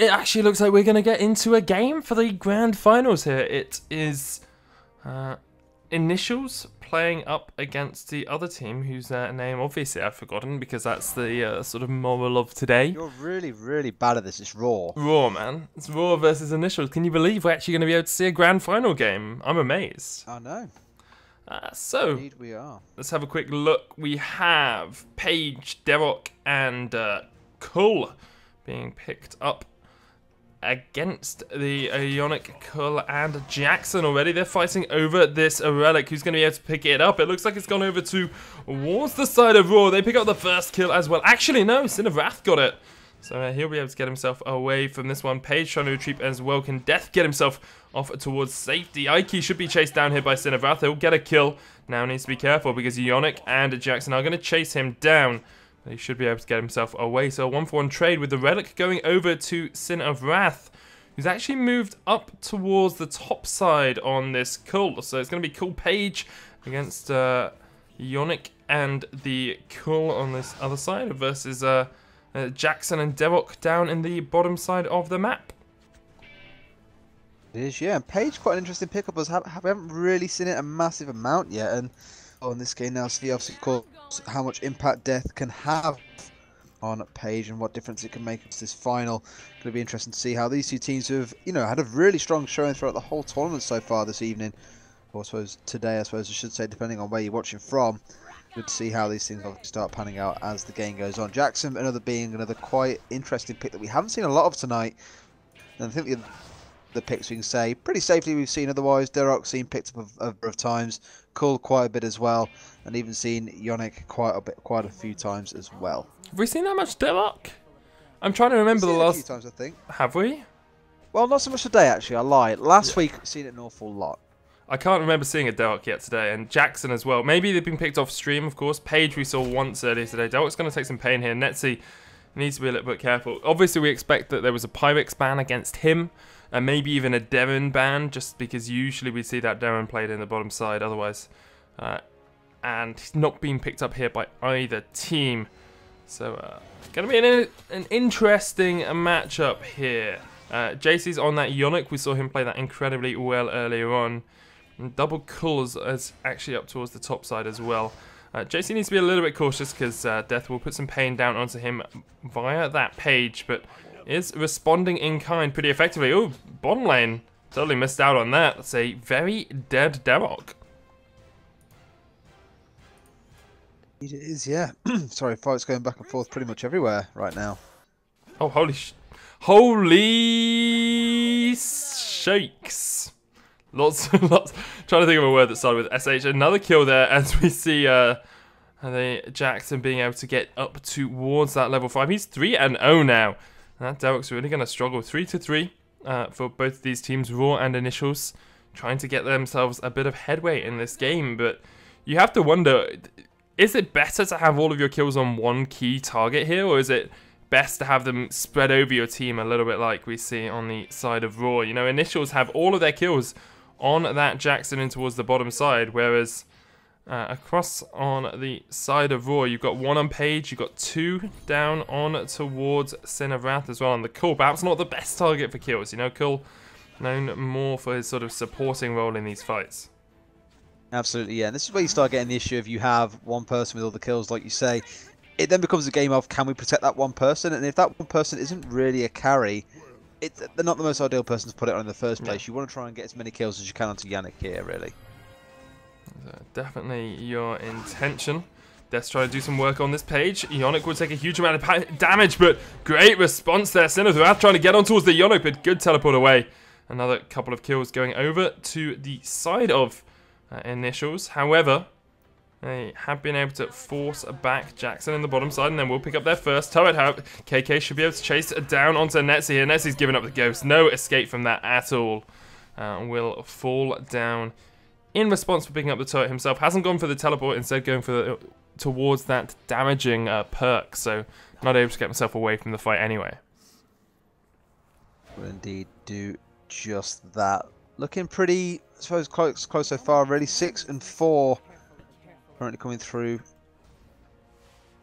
it actually looks like we're going to get into a game for the grand finals here. It is Initials playing up against the other team, whose name obviously I've forgotten because that's the sort of moral of today. You're really, really bad at this. It's RawR. RawR, man. It's RawR versus Initials. Can you believe we're actually going to be able to see a grand final game? I'm amazed. I know. So, Indeed we are. Let's have a quick look. We have Paige, Derok, and Kull being picked up against the Ionic, Kull, and Jackson already. They're fighting over this relic. Who's going to be able to pick it up? It looks like it's gone over towards the side of RawR. They pick up the first kill as well. Actually, no, Sin of Wrath got it. So he'll be able to get himself away from this one. Paige trying to retreat as well. Can Death get himself off towards safety? Aiki should be chased down here by Sin of Wrath. He'll get a kill. Now needs to be careful because Ionic and Jackson are going to chase him down. He should be able to get himself away. So a 1-for-1 trade with the relic going over to Sin of Wrath, who's actually moved up towards the top side on this Kull. So it's going to be Kull Paige against Ionic and the Kull on this other side versus Jackson and Derok down in the bottom side of the map. It is, yeah. And Paige, quite an interesting pickup, as we haven't really seen it a massive amount yet. And on this game now, see obviously, of course, how much impact Death can have on Paige and what difference it can make to this final. Going to be interesting to see how these two teams have, had a really strong showing throughout the whole tournament so far this evening. Or I suppose today, I should say, depending on where you're watching from. Good to see how these things start panning out as the game goes on. Jackson, another quite interesting pick that we haven't seen a lot of tonight. And I think the picks we can say pretty safely we've seen otherwise. Derok seen picked up a number of times. Kull quite a bit as well. And even seen Ionic quite a few times as well. Have we seen that much Derok? I'm trying to remember the last... a few times, I think. Have we? Well, not so much today, actually. I lied. Last week, seen it an awful lot. I can't remember seeing a Derok yet today, and Jackson as well. Maybe they've been picked off stream, of course. Paige we saw once earlier today. Derok's going to take some pain here. Netzy needs to be a little bit careful. Obviously, we expect that there was a Pyrex ban against him, and maybe even a Darren ban, just because usually we see that Darren played in the bottom side otherwise. And he's not being picked up here by either team. So, going to be an interesting matchup here. JC's on that Ionic. We saw him play that incredibly well earlier on. And double Kulls is actually up towards the top side as well. JC needs to be a little bit cautious because Death will put some pain down onto him via that Page, but is responding in kind pretty effectively. Oh, bottom lane. Totally missed out on that. That's a very dead Derok. It is, yeah. Sorry, fights going back and forth pretty much everywhere right now. Oh, holy shakes. Lots. Trying to think of a word that started with SH. Another kill there as we see the Jackson being able to get up towards that level 5. He's 3-0 now. That Derok's really going to struggle. 3-3 for both these teams, RawR and Initials, trying to get themselves a bit of headway in this game. But you have to wonder, is it better to have all of your kills on one key target here, or is it best to have them spread over your team a little bit like we see on the side of RawR? Initials have all of their kills on that Jackson in towards the bottom side, whereas across on the side of RawR, you've got one on Paige, you've got two down on towards Sin of Wrath as well. And the Kull, perhaps not the best target for kills. Kull known more for his sort of supporting role in these fights. Absolutely, yeah. And this is where you start getting the issue of you have one person with all the kills, like you say. It then becomes a game of, can we protect that one person? And if that one person isn't really a carry, they're not the most ideal person to put it on in the first place. You want to try and get as many kills as you can onto Yannick here, really. Definitely your intention. Death's trying to do some work on this Page. Ionic will take a huge amount of damage, but great response there. Sin of Wrath trying to get on towards the Ionic, but good teleport away. Another couple of kills going over to the side of Initials. However, they have been able to force back Jackson in the bottom side, and then we'll pick up their first turret. However, KK should be able to chase down onto Netzy here. Netzy's giving up the ghost. No escape from that at all. Will fall down in response for picking up the turret himself. Hasn't gone for the teleport, instead going for towards that damaging perk. So not able to get himself away from the fight anyway. Will indeed do just that. Looking pretty, I suppose, close so far. Really, 6 and 4 currently coming through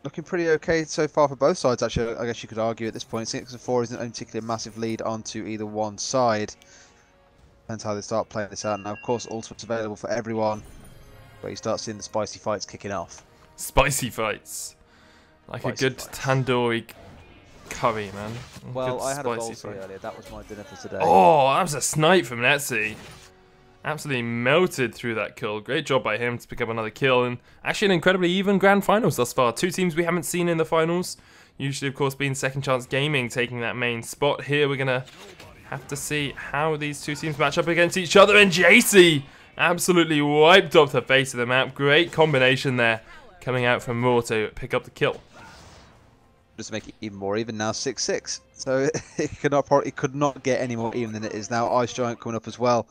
looking pretty okay so far for both sides, actually. I guess you could argue at this point. 6-4 isn't a particularly massive lead onto either one side. Depends how they start playing this out. Now, of course, Ultimate's available for everyone, but you start seeing the spicy fights kicking off. Spicy fights. Like spicy a good fights. Tandoori curry, man. Well, I had a bowl earlier. That was my dinner for today. Oh, that was a snipe from Netzi. Absolutely melted through that kill. Great job by him to pick up another kill. And actually an incredibly even grand finals thus far. Two teams we haven't seen in the finals. Usually, of course, being Second Chance Gaming taking that main spot. Here we're going to have to see how these two teams match up against each other. And JC absolutely wiped off the face of the map. Great combination there coming out from RawR to pick up the kill. Just to make it even more even now, 6-6. So it could not get any more even than it is now. Ice Giant coming up as well.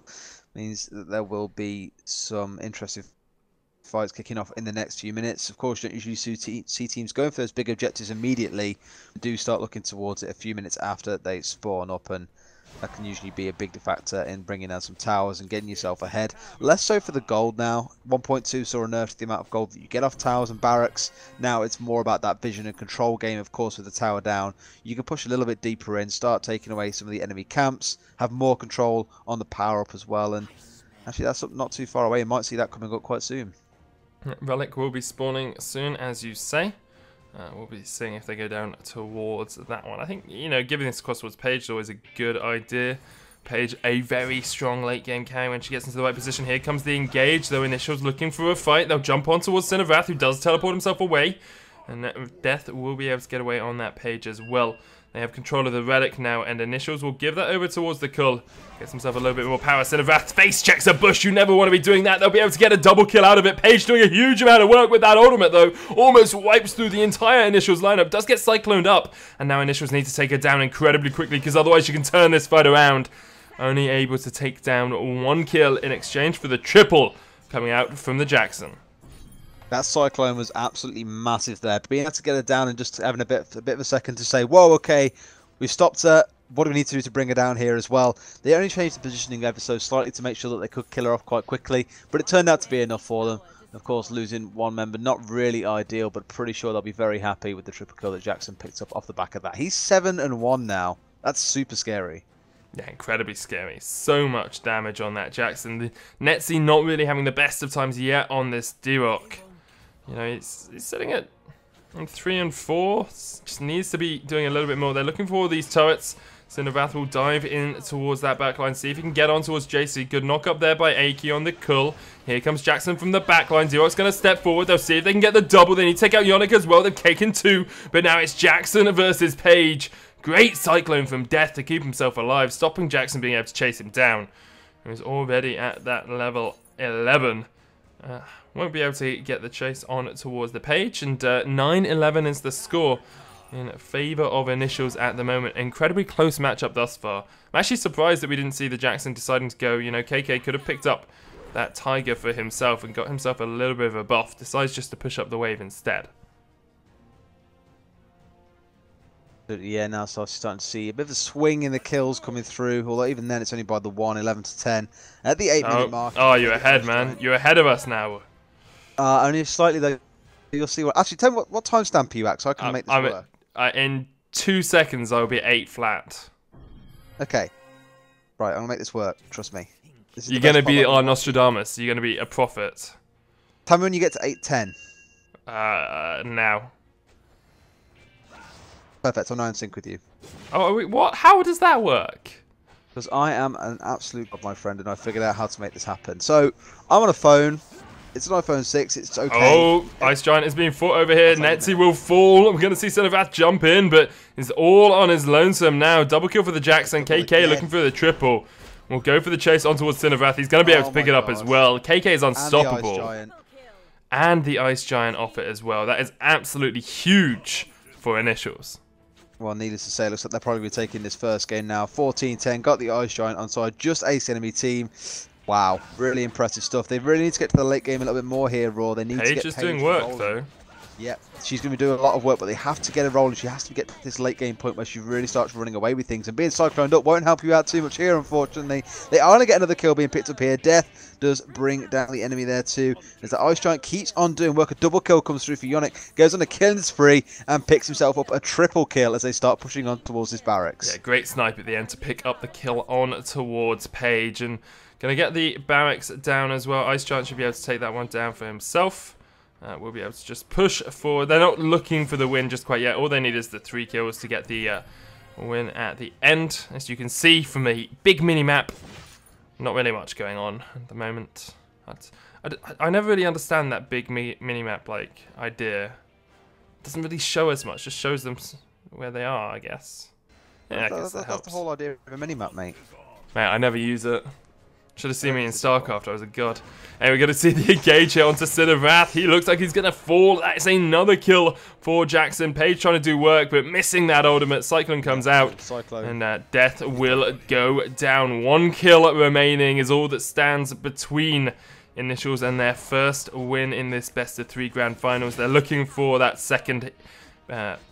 Means that there will be some interesting fights kicking off in the next few minutes. Of course, you don't usually see teams going for those big objectives immediately. Do start looking towards it a few minutes after they spawn up, and that can usually be a big factor in bringing down some towers and getting yourself ahead. Less so for the gold now. 1.2 saw a nerf to the amount of gold that you get off towers and barracks. Now it's more about that vision and control game, of course, with the tower down. You can push a little bit deeper in, start taking away some of the enemy camps, have more control on the power up as well. And actually, that's not too far away. You might see that coming up quite soon. Relic will be spawning soon, as you say. We'll be seeing if they go down towards that one. I think, you know, giving this across towards Paige is always a good idea. Paige, a very strong late game carry when she gets into the right position. Here comes the engage, though Initials looking for a fight. They'll jump on towards Sin of Wrath, who does teleport himself away. And Death will be able to get away on that Paige as well. They have control of the Relic now, and Initials will give that over towards the Cull. Gets himself a little bit more power. Sin of Wrath face checks a bush. You never want to be doing that. They'll be able to get a double kill out of it. Paige doing a huge amount of work with that ultimate, though. Almost wipes through the entire Initials lineup. Does get cycloned up, and now Initials need to take her down incredibly quickly, because otherwise you can turn this fight around. Only able to take down one kill in exchange for the triple coming out from the Jackson. That cyclone was absolutely massive there. Being able to get her down and just having a bit of a second to say, whoa, okay, we've stopped her. What do we need to do to bring her down here as well? They only changed the positioning ever so slightly to make sure that they could kill her off quite quickly, but it turned out to be enough for them. Of course, losing one member, not really ideal, but pretty sure they'll be very happy with the triple kill that Jackson picked up off the back of that. He's 7-1 now. That's super scary. Yeah, incredibly scary. So much damage on that Jackson. The Netzi not really having the best of times yet on this D-Rock. You know, he's sitting at 3 and 4. Just needs to be doing a little bit more. They're looking for all these turrets. Sin of Wrath will dive in towards that backline. See if he can get on towards JC. Good knock up there by Aki on the Cull. Here comes Jackson from the backline. D-Rock's going to step forward. They'll see if they can get the double. They need to take out Yonick as well. They've taken 2. But now it's Jackson versus Paige. Great cyclone from Death to keep himself alive. Stopping Jackson being able to chase him down. He's already at that level 11. Won't be able to get the chase on towards the Paige, and 9-11 is the score in favour of Initials at the moment. Incredibly close matchup thus far. I'm actually surprised that we didn't see the Jackson deciding to go. You know, KK could have picked up that Tiger for himself and got himself a little bit of a buff. Decides just to push up the wave instead. Yeah, now so I'm starting to see a bit of a swing in the kills coming through, although even then it's only by the 1, 11-10. At the 8-minute mark. Oh, you're ahead, man. You're ahead of us now. Only slightly, though. You'll see what... Actually, tell me what timestamp are you at, so I can make this work. In 2 seconds, I'll be 8 flat. Okay. Right, I'm going to make this work. Trust me. You're going to be our Nostradamus. You're going to be a prophet. Tell me when you get to 8-10. Now. Perfect, I'm now in sync with you. Oh, what? How does that work? Because I am an absolute god, my friend, and I figured out how to make this happen. So, I'm on a phone. It's an iPhone 6. It's okay. Oh, Ice Giant is being fought over here. Netzi will fall. I'm going to see Sin of Wrath jump in, but he's all on his lonesome now. Double kill for the Jackson. KK looking for the triple. We'll go for the chase on towards Sin of Wrath. He's going to be able to pick it up as well. KK is unstoppable. And the Ice Giant off it as well. That is absolutely huge for Initials. Well, needless to say, it looks like they're probably be taking this first game now. 14-10, got the Ice Giant on side, just ace enemy team. Wow, really impressive stuff. They really need to get to the late game a little bit more here, RawR. They need to get Paige is doing work, though. Yeah, she's going to be doing a lot of work, but they have to get her rolling. She has to get to this late game point where she really starts running away with things. And being cycloned up won't help you out too much here, unfortunately. They are going to get another kill being picked up here. Death does bring down the enemy there too, as the Ice Giant keeps on doing work. A double kill comes through for Yonick, goes on a killing spree, and picks himself up a triple kill as they start pushing on towards this barracks. Yeah, great snipe at the end to pick up the kill on towards Paige. And going to get the barracks down as well. Ice Giant should be able to take that one down for himself. We'll be able to just push forward. They're not looking for the win just quite yet. All they need is the 3 kills to get the win at the end. As you can see from the big mini-map, not really much going on at the moment. I never really understand that big mini-map like idea. It doesn't really show us much, just shows them where they are, I guess. Yeah, I guess that helps. That's the whole idea of a mini-map, mate. Mate, I never use it. Should have seen me in StarCraft, I was a god. And we're going to see the engage here onto Sin of Wrath. He looks like he's going to fall. That's another kill for Jackson. Paige trying to do work, but missing that ultimate. Cyclone comes out. Cyclone. And Death will go down. 1 kill remaining is all that stands between Initials and their first win in this best of 3 grand finals. They're looking for that second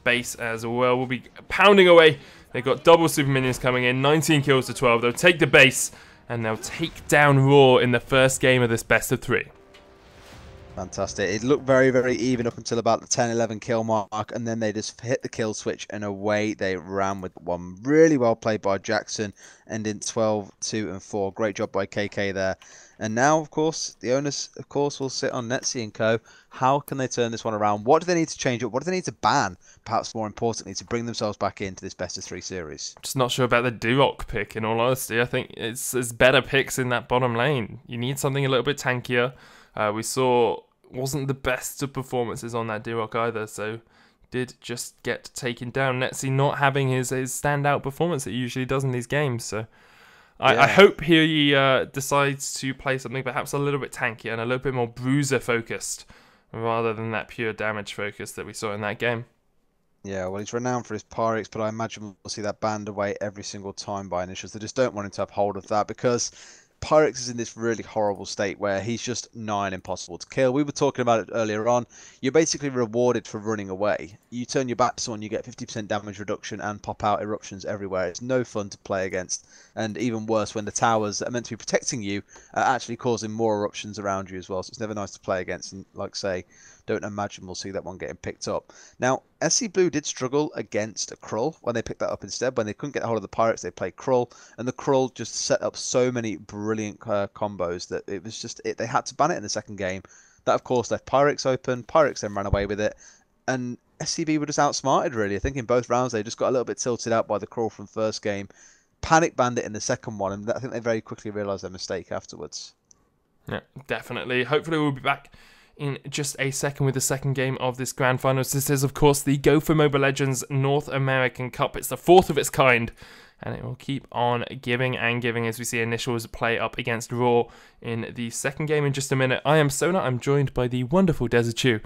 base as well. We'll be pounding away. They've got double super minions coming in. 19 kills to 12. They'll take the base. And they'll take down RawR in the first game of this best of 3. Fantastic. It looked very, very even up until about the 10-11 kill mark, and then they just hit the kill switch, and away they ran with one. Really well played by Jackson, ending 12-2-4. Great job by KK there. And now, of course, the onus, of course, will sit on Netzy and co. How can they turn this one around? What do they need to change up? What do they need to ban, perhaps more importantly, to bring themselves back into this best of 3 series? Just not sure about the Duroc pick, in all honesty. I think it's better picks in that bottom lane. You need something a little bit tankier. We saw wasn't the best of performances on that Duroc either, so did just get taken down. Netzy not having his standout performance that he usually does in these games, so... I hope he decides to play something perhaps a little bit tankier and a little bit more bruiser focused rather than that pure damage focus that we saw in that game. Yeah, well, he's renowned for his Pyrex, but I imagine we'll see that banned away every single time by Initials. They just don't want him to have hold of that because Pyrex is in this really horrible state where he's just nigh impossible to kill. We were talking about it earlier on. You're basically rewarded for running away. You turn your back to someone, you get 50% damage reduction and pop out eruptions everywhere. It's no fun to play against. And even worse when the towers that are meant to be protecting you are actually causing more eruptions around you as well. So it's never nice to play against. And like say, don't imagine we'll see that one getting picked up. Now, SC Blue did struggle against Krull when they picked that up instead. When they couldn't get a hold of the Pirates, they played Krull. And the Krull just set up so many brilliant combos that it was just... they had to ban it in the second game. That, of course, left Pyrex open. Pyrex then ran away with it. And SCB were just outsmarted, really. I think in both rounds, they just got a little bit tilted out by the Krull from first game. Panic banned it in the second one. And I think they very quickly realised their mistake afterwards. Yeah, definitely. Hopefully we'll be back in just a second with the second game of this Grand Finals. This is, of course, the Go4 Mobile Legends North American Cup. It's the 4th of its kind, and it will keep on giving and giving as we see Initials play up against RawR in the second game in just a minute. I am Sona. I'm joined by the wonderful Desert Chew.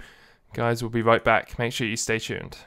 Guys, we'll be right back. Make sure you stay tuned.